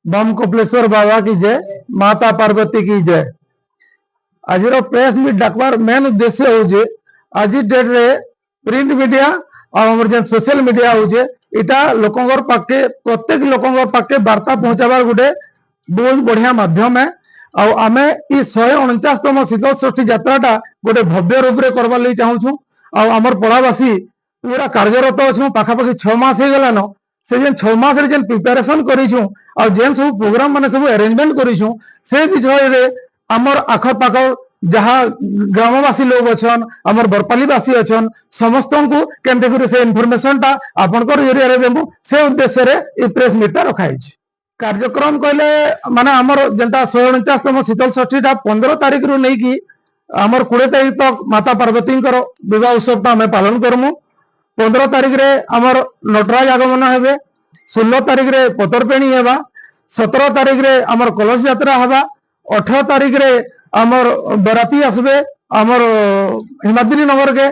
बम कपिलेश्वर बाबा की जय, माता पार्वती की जय। आज प्रेस मीट डाकबार मेन उद्देश्य हूँ आज डेट रे प्रिंट मीडिया और सोशल मीडिया हूँ इटा लोकंर पाखे प्रत्येक लोकंर पाखे वार्ता पहुंचाबार गोटे बहुत बढ़िया माध्यम है। आमे ई 149तम शीतल षष्ठी यात्राटा गोटे भव्य रूप से करवार लगी चाहूँ। आमर पड़ावासी पूरा कार्यरत अच्छु पाखापाखि 6 मास हो गलान से जेन 6 मास रे जेन प्रिपरेशन करिछु और जेन सब प्रोग्राम माने सब अरेंजमेंट करिछु से विषय रे आमर आख पाख जहाँ ग्रामवासी लोग अच्छन आमर बरपालीवासी अच्छन समस्त को केमते करी से इनफॉरमेशन टा आपनकर एरिया रे देबु से उद्देश्य रे ई प्रेस मीट रखाई छी। कार्यक्रम कहले माने आमर जेंता 149तम शीतल षष्ठी टा 15 तारिख रु नै की आमर 20 तारिख तक माता पार्वती विवाह उत्सव टा हमें पालन करमु। 15 तारिख रे आमर नटराज आगमन हेबे, 16 तारिख रे पतरपेणी हेबा, 17 तारिख रे आमर कलश यात्रा हेबा, 18 तारिख रे आमर बराती आसबे आमर हिमाद्री नगर के,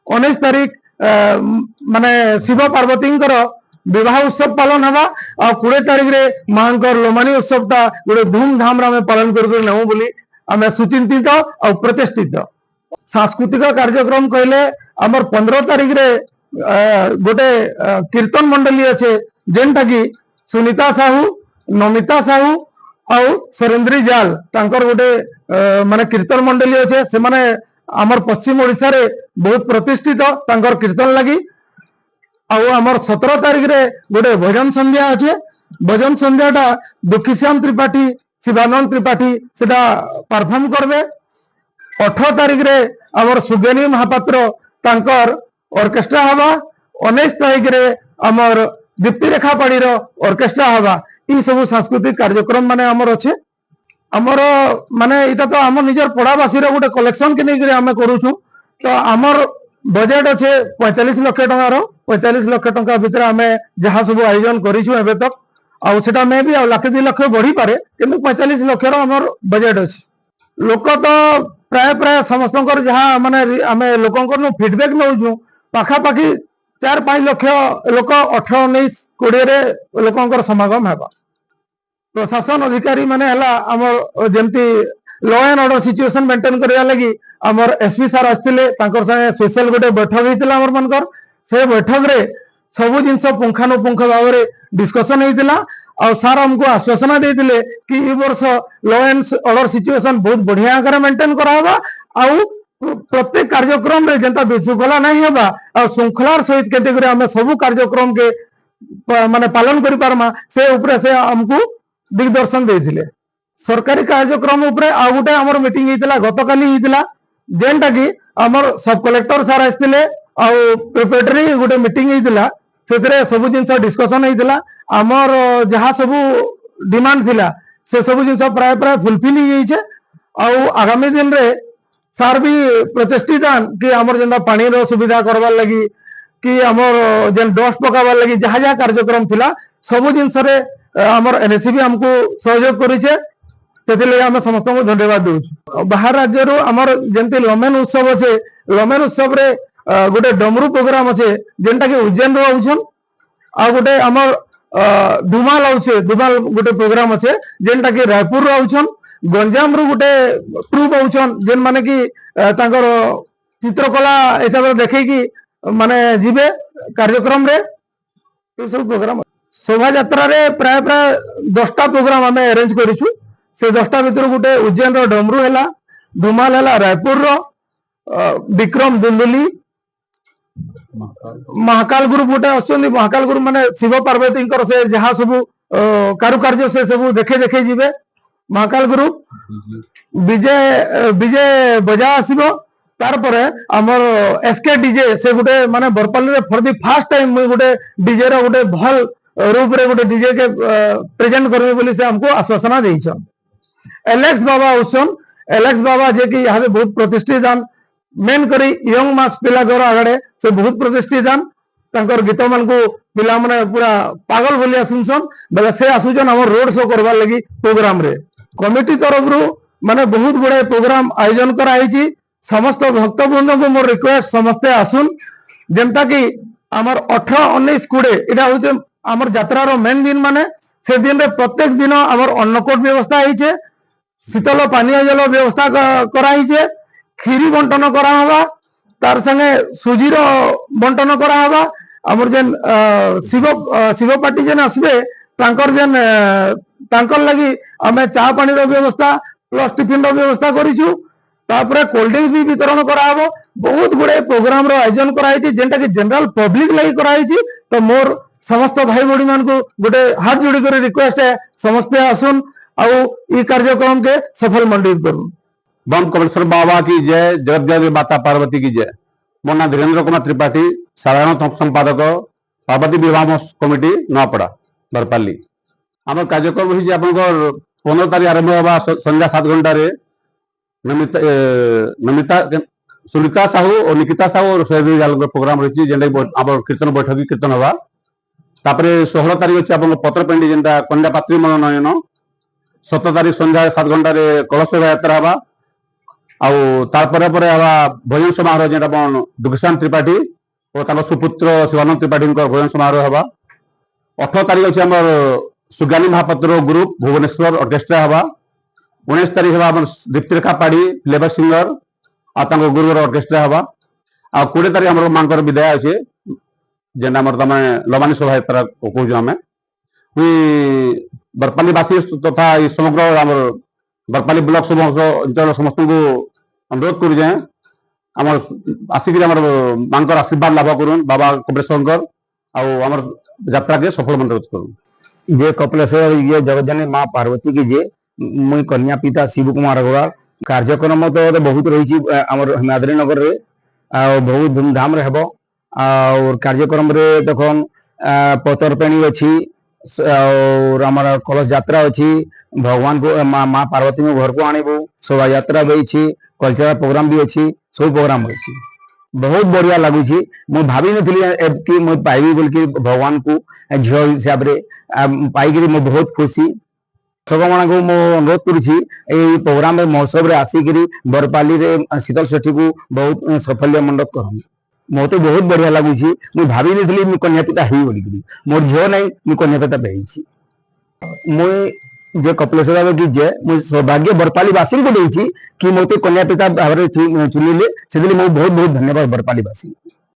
19 तारिख माने शिव पार्वती विवाह उत्सव पालन हेबा और 20 तारिख रे मांकर लोमानी उत्सव टा गोटे धूमधाम रे पालन कर नेमु बोली आमे सुचिंतित और प्रतिष्ठित। सांस्कृतिक कार्यक्रम कहले आमर 15 तारिख रे गोटे कीर्तन मंडली अच्छे जेनटा की सुनीता साहू, नमिता साहू और सुरेंद्री जाल तांकर गोटे माने कीर्तन मंडली अच्छे से माने आमर पश्चिम ओडिशा रे बहुत प्रतिष्ठित तांकर कीर्तन लगी। आमर 17 तारिख रे गोटे भजन संध्या अच्छे, भजन संध्याटा दुखीश्याम त्रिपाठी, शिवानंद त्रिपाठी सेटा परफॉर्म करबे। 18 तारिख रे आमर सुगेनी महापात्र तांकर ऑर्केस्ट्रा हवा, 19 तारिख रे आमर दीप्ति रेखा पाड़ी ऑर्केस्ट्रा हवा। ई सब सांस्कृतिक कार्यक्रम माने आमर अच्छे। आमर माने इटा तो आम निजर पड़ावासी गोटे कलेक्शन के नहीं आमे करूछु तो आमर बजेट अच्छे 45 लाख टंकार 45 लाख टंका भितर आमे जहाँ सब आयोजन करिछु एबे तक आउ सेटा मे भी लाख 2 लाख बढ़ी पारे किंतु 45 लाख आमर बजेट अच्छे। लोक तो प्राय प्राय समस्त जहाँ माने आमे लोकंकर फीडबैक नौछु पाखापाखि 4-5 लाख लोक 18-19-20 रे लोकंकर समागम हेबा। प्रशासन अधिकारी माने हला आमर जेमती law and order situation maintain करया लगी आमर एसपी सर आस्तिले तांकर संगे स्पेशल गोटे बैठक हेतिला आमर मनकर से बैठक रे सबु जिंस पुंखानुपुंख भाव रे डिस्कशन हेतिला और सर हमको आश्वासन देथिले कि ई वर्ष लॉ एंड ऑर्डर सिचुएशन बहुत बढ़िया आकर मेंटेन करावा आउ प्रत्येक कार्यक्रम रे जनता विशृंखला नहीं हेबा और श्रृंखलार सहित केते करे हमें सब कार्यक्रम के माने पालन करि पारमा से ऊपर से हमको दिग्दर्शन देथिले। सरकारी कार्यक्रम ऊपर आ गोटे हमर मीटिंग हेतिला गतकाली हेतिला जेनटा की हमर सब कलेक्टर सर आस्तिले आ प्रिपरेटरी गोटे मीटिंग हेतिला सेतरे सब जिंस डिस्कशन हेतिला हमर जहाँ सब डिमांड थिला से सब जिंस प्राय प्राय फुलफिल ही जाइछे। आ आगामी दिन रे सार भी प्रतिष्ठित कि आमर जेनता पानी रो सुविधा करवार लगी कि आमर जेन डस्ट पकाबार लगी जहाँ जहाँ कार्यक्रम थिला सब जिंस रे आमर एनएससी भी हमको सहयोग करिछे से आम समस्त को धन्यवाद दूँ। बाहर राज्य आमर जमती लमेन उत्सव अच्छे लमेन उत्सव रे गोटे डमरू प्रोग्राम अच्छे जेनटा कि उज्जैन रोचन आ गोटे आमर धुमाल अच्छे धुमाल गोटे प्रोग्राम अच्छे जेनटा कि रायपुर रोचन गंजाम रु गोटे ट्रुप आउछन जेन माने कि तांकर चित्रकला हिसाब से देखे कि माने जीवे कार्यक्रम रे सब प्रोग्राम शोभा यात्रा रे प्राय प्राय 10टा प्रोग्राम आमे अरेंज करिछु से 10टा भितर गोटे उज्जैन रो डमरू हैला, धुमाल हैला, रायपुर रो विक्रम दुलदुली, महाकाल गुरु गोटे आछन महाकाल गुरु माने शिव पार्वती से जहाँ सब कारुकार्य से सब देखे देखे जीवे महाकाल गुरु विजय विजय बजा आसीबो तार परे हमर एसके डीजे से गोटे माने बरपाली रे फॉर द फर्स्ट टाइम गोटे डीजे रो गोटे भल रूप रे गोटे डीजे के प्रेजेंट करबे बोली से हमको आश्वासन देइछन। एलेक्स बाबा उसन एलेक्स बाबा जे कि यहाँ बहुत प्रतिष्ठित मेन करी यंग मास पिला घर आगड़े से बहुत प्रतिष्ठित तांकर गीत मान को पिला माने पूरा पागल बोलिया सुनसन बेले से आसुजन हमर रोड शो करवार लगी प्रोग्राम रे कमिटी तरफ रु माने बहुत बड़े प्रोग्राम आयोजन कराई समस्त भक्तवृंद को मोर रिक्वेस्ट समस्ते आसुन जेमता कि आमर 18, 19, 20 इटा हूँ आमर यात्रार मेन दिन माने से दिन रे प्रत्येक दिन आमर अन्नकूट व्यवस्था है, शीतल पानीय जल व्यवस्था कराई, खीरी बंटन करा, तार संगे सुजीर बंटन करा। आमर जेन शिव शिव पार्टी जेन आसबे तांकर जेन तांकर लगी आमे चा पानी रो व्यवस्था प्लस टिफिन रो व्यवस्था करिछु। तापरे कोल्ड ड्रिंक्स भी वितरण करा। बहुत गुड़े प्रोग्राम रो आयोजन कराई, जेनटा कि जनरल पब्लिक लगी कराई। तो मोर समस्त भाई भौणी मान को गोटे हाथ जोड़ी कर रिक्वेस्ट है, समस्ते आसुन आउ ई कार्यक्रम के सफल मंडित करूँ। बम कमलेश्वर बाबा की जय, जगत जय माता पार्वती की जय। मो ना धीरेन्द्र कुमार त्रिपाठी, साधारण संपादक पार्वती विवाह कमिटी नआपड़ा बरपाली। आम कार्यक्रम हो 15 तारीख आरंभ होगा संध्या 7 घंटे। नमिता सुनीता साहू और निकिता साहू और सहदेवी जाल प्रोग्राम रही जेनटा कीर्तन बैठक कीर्तन हवा। तापर 16 तारीख अच्छे आप पत्रपेंडी जेनटा कन्या पात्री मनोनयन। 17 तारीख संध्या 7 घंटे कलश शोभा यात्रा हवा। आपर भोजन समारोह जेनटा दुखीशान त्रिपाठी और सुपुत्र शिवानंद त्रिपाठी भोजन समारोह हवा। 18 तारीख अच्छे आम सुज्ञानी महापात्र ग्रुप भुवनेश्वर ऑर्केस्ट्रा हवा। 19 तारीख हवा दीप्तिरेखा पाड़ी फ्लेवर सिंगर और गुरुवर ऑर्केस्ट्रा हवा। 20 तारीख आम मांकर विदाय अच्छे जेनटा तमें लमानी शोभा यात्रा कहूँ आम बरपालीवासी तथा समग्र आम बरपाली ब्लॉक अंचल समस्त को अनुरोध करुचे आम आसिक मांकर आशीर्वाद लाभ करूँ बाबा कपिलेश्वर आम यात्रा के सफल मंडित करूँ। जे कपिलेश्वर ये जगतजननी माँ पार्वती की जे मुई कन्या पिता शिव कुमार अग्रवाल। कार्यक्रम तो बहुत रही हिमाद्री नगर रे बहुत धूमधाम रे हेबो। और कार्यक्रम रे देख पतरपेणी अच्छी और हमारा कलश यात्रा अच्छी। भगवान को माँ पार्वती को घर को आनबू। शोभा यात्रा भी अच्छी, कल्चरल प्रोग्राम भी अच्छी, सब प्रोग्राम अच्छी। बहुत बढ़िया लगुच। मुझे भावी नी मुझे पाइबी बोल कि भगवान को झील हिसाब से पाई मुझे बहुत खुशी। दर्शक मान को अनुरोध करुँची प्रोग्राम महोत्सव रे आसिक बरपाली रे शीतल सेठी को बहुत सफल मंडप कर। मत तो बहुत बढ़िया लगुच। मुझे भावी नी कन्या पिता ही बोल मोर झील नहीं मुझे कन्या पिता पाई। मुझे कपिलेश्वर की जय मुझे सौभाग्य बरपालीवासी को देछि कि मत कन्या पिता भाव चुनिले से मुझे बहुत बहुत धन्यवाद बरपालीवासी।